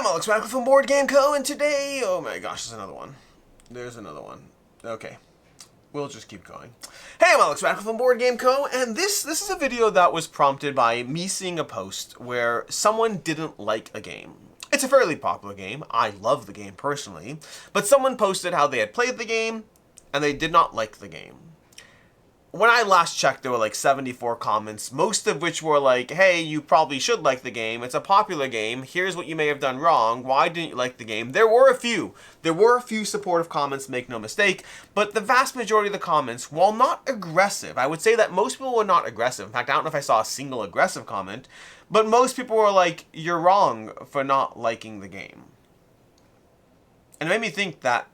Alex Radcliffe from Board Game Co. And today, oh my gosh, there's another one. There's another one. Okay, we'll just keep going. Hey, I'm Alex Radcliffe from Board Game Co. And this is a video that was prompted by me seeing a post where someone didn't like a game. It's a fairly popular game. I love the game personally, but someone posted how they had played the game and they did not like the game. When I last checked, there were like 74 comments, most of which were like, hey, you probably should like the game. It's a popular game. Here's what you may have done wrong. Why didn't you like the game? There were a few supportive comments, make no mistake, but the vast majority of the comments, while not aggressive, I would say that most people were not aggressive. In fact, I don't know if I saw a single aggressive comment, but most people were like, you're wrong for not liking the game. And it made me think that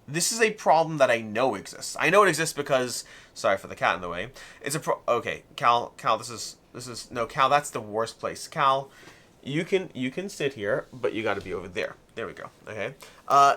this is a problem that I know exists. I know it exists because, sorry for the cat in the way. It's a okay, Cal, this is, no, Cal, that's the worst place. Cal, you can sit here, but you gotta be over there. There we go, okay?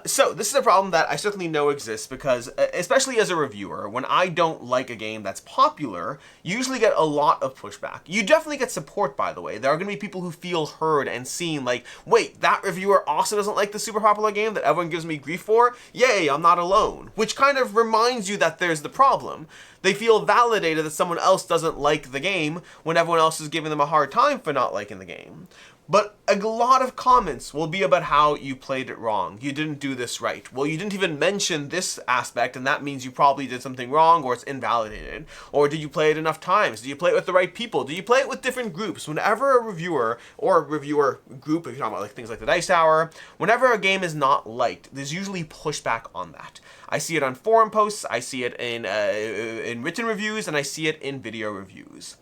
So this is a problem that I certainly know exists because, especially as a reviewer, when I don't like a game that's popular, you usually get a lot of pushback. You definitely get support, by the way. There are gonna be people who feel heard and seen, like, wait, that reviewer also doesn't like the super popular game that everyone gives me grief for? Yay, I'm not alone. Which kind of reminds you that there's the problem. They feel validated that someone else doesn't like the game when everyone else is giving them a hard time for not liking the game. But a lot of comments will be about how you played it wrong. You didn't do this right. Well, you didn't even mention this aspect, and that means you probably did something wrong or it's invalidated. Or did you play it enough times? Did you play it with the right people? Did you play it with different groups? Whenever a reviewer or a reviewer group, if you're talking about like things like the Dice Tower, whenever a game is not liked, there's usually pushback on that. I see it on forum posts, I see it in written reviews, and I see it in video reviews.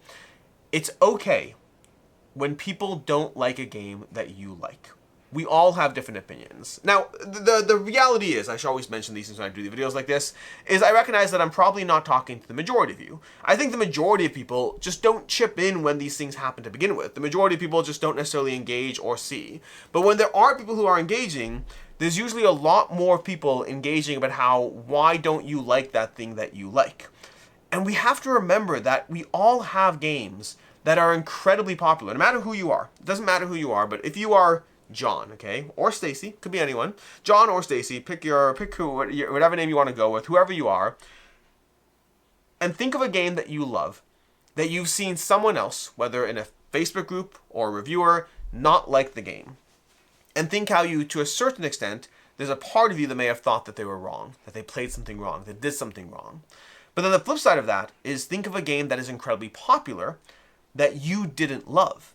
It's okay when people don't like a game that you like. We all have different opinions. Now, the reality is, I should always mention these things when I do the videos like this, is I recognize that I'm probably not talking to the majority of you. I think the majority of people just don't chip in when these things happen to begin with. The majority of people just don't necessarily engage or see. But when there are people who are engaging, there's usually a lot more people engaging about why don't you like that thing that you like. And we have to remember that we all have games that are incredibly popular, no matter who you are. It doesn't matter who you are, but if you are John, okay, or Stacy, could be anyone, John or Stacy, pick whatever name you want to go with, whoever you are, and think of a game that you love, that you've seen someone else, whether in a Facebook group or a reviewer, not like the game. And think how you, to a certain extent, there's a part of you that may have thought that they were wrong, that they played something wrong, that did something wrong. But then the flip side of that is think of a game that is incredibly popular that you didn't love,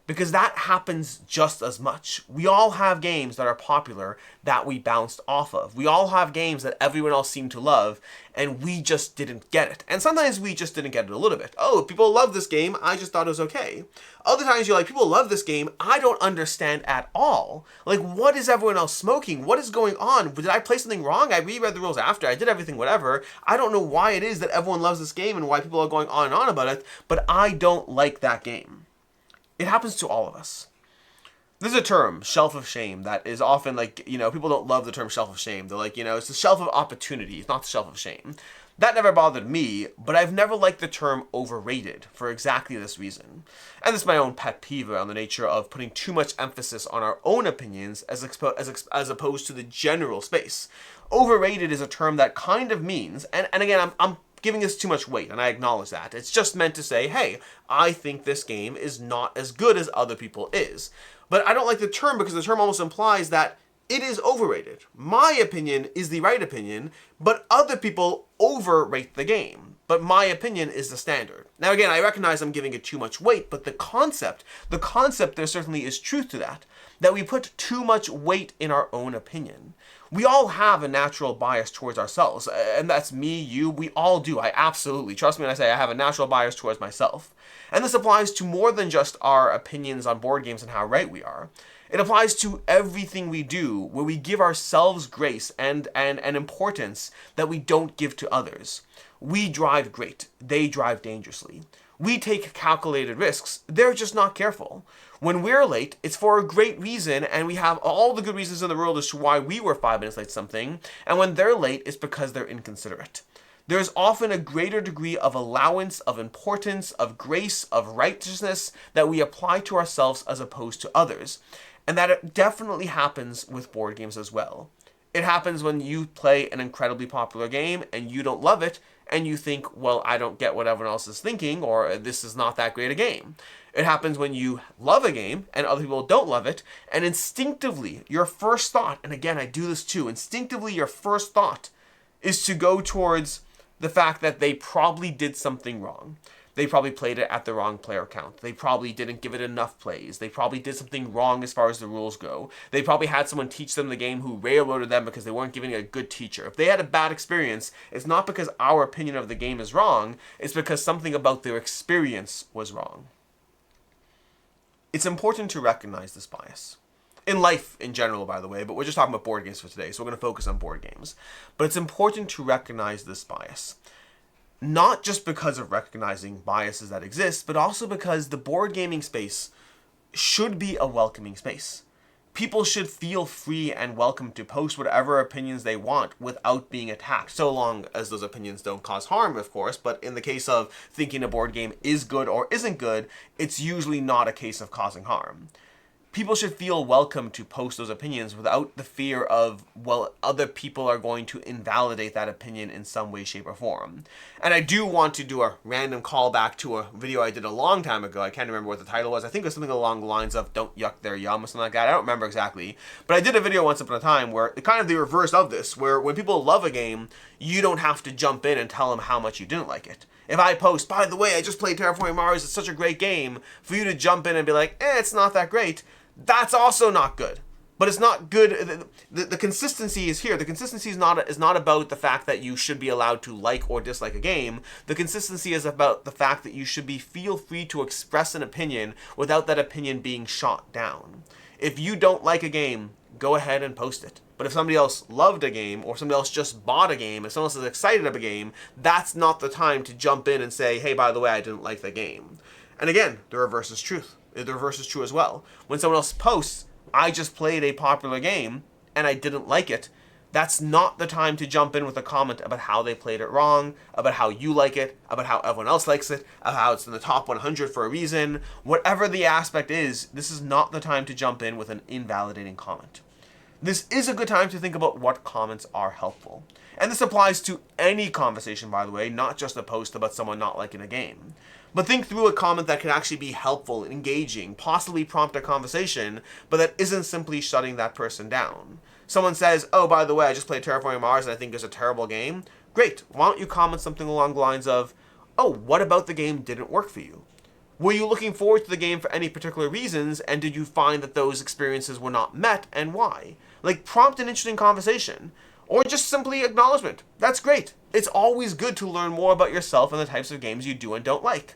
because that happens just as much. We all have games that are popular that we bounced off of. We all have games that everyone else seemed to love and we just didn't get it. And sometimes we just didn't get it a little bit. Oh, people love this game, I just thought it was okay. Other times you're like, people love this game, I don't understand at all. Like, what is everyone else smoking? What is going on? Did I play something wrong? I reread the rules after, I did everything, whatever. I don't know why it is that everyone loves this game and why people are going on and on about it, but I don't like that game. It happens to all of us. There's a term, shelf of shame, that is often like, people don't love the term shelf of shame. They're like, it's the shelf of opportunity. It's not the shelf of shame. That never bothered me, but I've never liked the term overrated for exactly this reason. And this is my own pet peeve around the nature of putting too much emphasis on our own opinions as opposed to the general space. Overrated is a term that kind of means, and again, I'm giving this too much weight, and I acknowledge that. It's just meant to say, hey, I think this game is not as good as other people is. But I don't like the term because the term almost implies that it is overrated. My opinion is the right opinion, but other people overrate the game. But my opinion is the standard. Now again, I recognize I'm giving it too much weight, but the concept, there certainly is truth to that we put too much weight in our own opinion. We all have a natural bias towards ourselves, and that's me, you, we all do. I absolutely, trust me when I say I have a natural bias towards myself. And this applies to more than just our opinions on board games and how right we are. It applies to everything we do, where we give ourselves grace and importance that we don't give to others. We drive great, they drive dangerously. We take calculated risks, they're just not careful. When we're late, it's for a great reason, and we have all the good reasons in the world as to why we were 5 minutes late to something, and when they're late, it's because they're inconsiderate. There's often a greater degree of allowance, of importance, of grace, of righteousness that we apply to ourselves as opposed to others. And that it definitely happens with board games as well. It happens when you play an incredibly popular game and you don't love it, and you think, well, I don't get what everyone else is thinking, or this is not that great a game. It happens when you love a game and other people don't love it, and instinctively, your first thought, and again, I do this too, instinctively your first thought is to go towards the fact that they probably did something wrong. They probably played it at the wrong player count. They probably didn't give it enough plays. They probably did something wrong as far as the rules go. They probably had someone teach them the game who railroaded them because they weren't giving a good teacher. If they had a bad experience, it's not because our opinion of the game is wrong, it's because something about their experience was wrong. It's important to recognize this bias. In life in general, by the way, but we're just talking about board games for today, so we're going to focus on board games. But it's important to recognize this bias. Not just because of recognizing biases that exist, but also because the board gaming space should be a welcoming space. People should feel free and welcome to post whatever opinions they want without being attacked, so long as those opinions don't cause harm, of course. But in the case of thinking a board game is good or isn't good, it's usually not a case of causing harm. People should feel welcome to post those opinions without the fear of, well, other people are going to invalidate that opinion in some way, shape, or form. And I do want to do a random callback to a video I did a long time ago. I can't remember what the title was. I think it was something along the lines of "Don't yuck their yum" or something like that. I don't remember exactly. But I did a video once upon a time where kind of the reverse of this, where when people love a game, you don't have to jump in and tell them how much you didn't like it. If I post, by the way, I just played Terraforming Mars, it's such a great game, for you to jump in and be like, it's not that great, that's also not good. But it's not good. The consistency is here. The consistency is not about the fact that you should be allowed to like or dislike a game. The consistency is about the fact that you should feel free to express an opinion without that opinion being shot down. If you don't like a game, go ahead and post it. But if somebody else loved a game, or somebody else just bought a game, if someone else is excited about a game, that's not the time to jump in and say, hey, by the way, I didn't like the game. And again, the reverse is truth. The reverse is true as well. When someone else posts, I just played a popular game and I didn't like it, that's not the time to jump in with a comment about how they played it wrong, about how you like it, about how everyone else likes it, about how it's in the top 100 for a reason. Whatever the aspect is, this is not the time to jump in with an invalidating comment. This is a good time to think about what comments are helpful. And this applies to any conversation, by the way, not just a post about someone not liking a game. But think through a comment that can actually be helpful, engaging, possibly prompt a conversation, but that isn't simply shutting that person down. Someone says, oh, by the way, I just played Terraforming Mars and I think it's a terrible game. Great. Why don't you comment something along the lines of, oh, what about the game didn't work for you? Were you looking forward to the game for any particular reasons, and did you find that those experiences were not met, and why? Like, prompt an interesting conversation. Or just simply acknowledgement. That's great. It's always good to learn more about yourself and the types of games you do and don't like.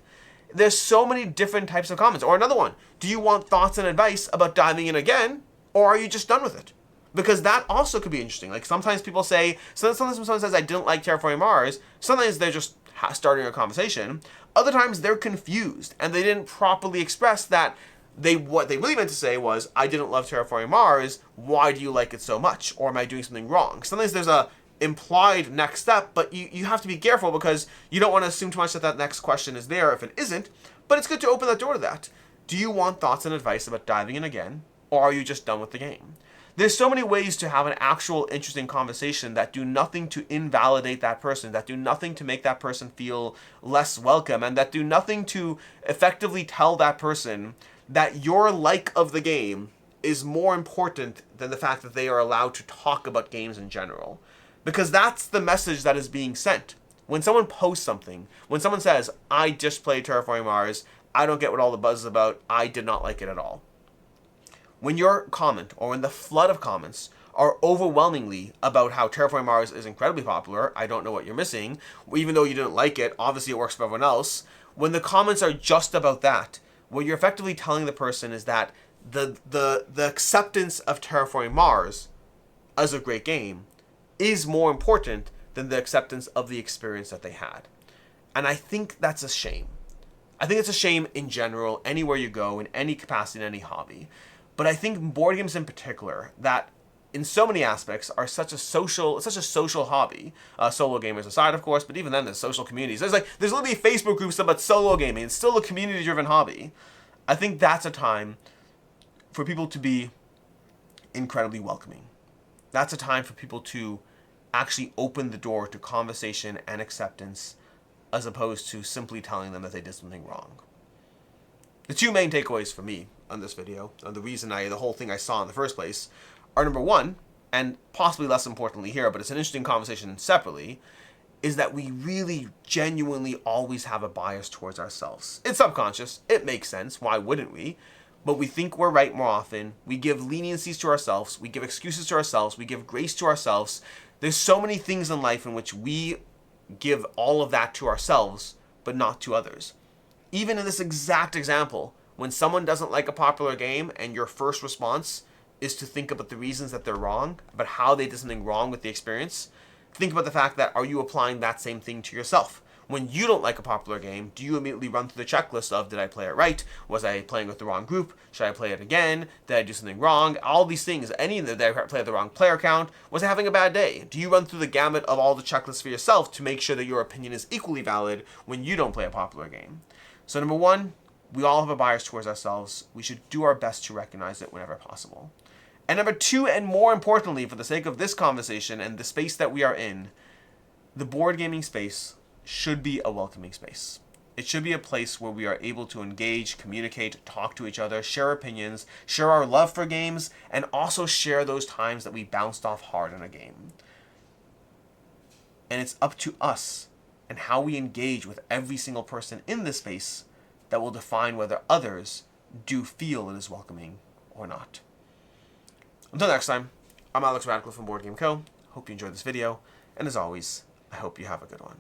There's so many different types of comments. Or another one, do you want thoughts and advice about diving in again, or are you just done with it? Because that also could be interesting. Like sometimes people say, sometimes when someone says I didn't like Terraforming Mars, sometimes they're just starting a conversation. Other times they're confused and they didn't properly express that what they really meant to say was, I didn't love Terraforming Mars, why do you like it so much? Or am I doing something wrong? Sometimes there's a implied next step, but you have to be careful because you don't want to assume too much that that next question is there if it isn't, but it's good to open that door to that. Do you want thoughts and advice about diving in again, or are you just done with the game? There's so many ways to have an actual interesting conversation that do nothing to invalidate that person, that do nothing to make that person feel less welcome, and that do nothing to effectively tell that person that your like of the game is more important than the fact that they are allowed to talk about games in general. Because that's the message that is being sent. When someone posts something, when someone says, I just played Terraforming Mars, I don't get what all the buzz is about, I did not like it at all. When your comment, or when the flood of comments, are overwhelmingly about how Terraforming Mars is incredibly popular, I don't know what you're missing, even though you didn't like it, obviously it works for everyone else, when the comments are just about that, what you're effectively telling the person is that the acceptance of Terraforming Mars as a great game is more important than the acceptance of the experience that they had. And I think that's a shame. I think it's a shame in general, anywhere you go, in any capacity, in any hobby. But I think board games in particular, that in so many aspects are such a social hobby. Solo gamers aside, of course, but even then there's social communities. There's literally Facebook groups about solo gaming. It's still a community-driven hobby. I think that's a time for people to be incredibly welcoming. That's a time for people to actually open the door to conversation and acceptance, as opposed to simply telling them that they did something wrong. The two main takeaways for me on this video, and the whole thing I saw in the first place, are number one, and possibly less importantly here, but it's an interesting conversation separately, is that we really genuinely always have a bias towards ourselves. It's subconscious. It makes sense. Why wouldn't we? But we think we're right more often. We give leniencies to ourselves. We give excuses to ourselves. We give grace to ourselves. There's so many things in life in which we give all of that to ourselves, but not to others. Even in this exact example, when someone doesn't like a popular game and your first response is to think about the reasons that they're wrong, about how they did something wrong with the experience, think about the fact that, are you applying that same thing to yourself? When you don't like a popular game, do you immediately run through the checklist of, did I play it right? Was I playing with the wrong group? Should I play it again? Did I do something wrong? All these things, did I play the wrong player count? Was I having a bad day? Do you run through the gamut of all the checklists for yourself to make sure that your opinion is equally valid when you don't play a popular game? So number one, we all have a bias towards ourselves. We should do our best to recognize it whenever possible. And number two, and more importantly, for the sake of this conversation and the space that we are in, the board gaming space should be a welcoming space. It should be a place where we are able to engage, communicate, talk to each other, share opinions, share our love for games, and also share those times that we bounced off hard in a game. And it's up to us and how we engage with every single person in this space that will define whether others do feel it is welcoming or not. Until next time, I'm Alex Radcliffe from Board Game Co. Hope you enjoyed this video, and as always, I hope you have a good one.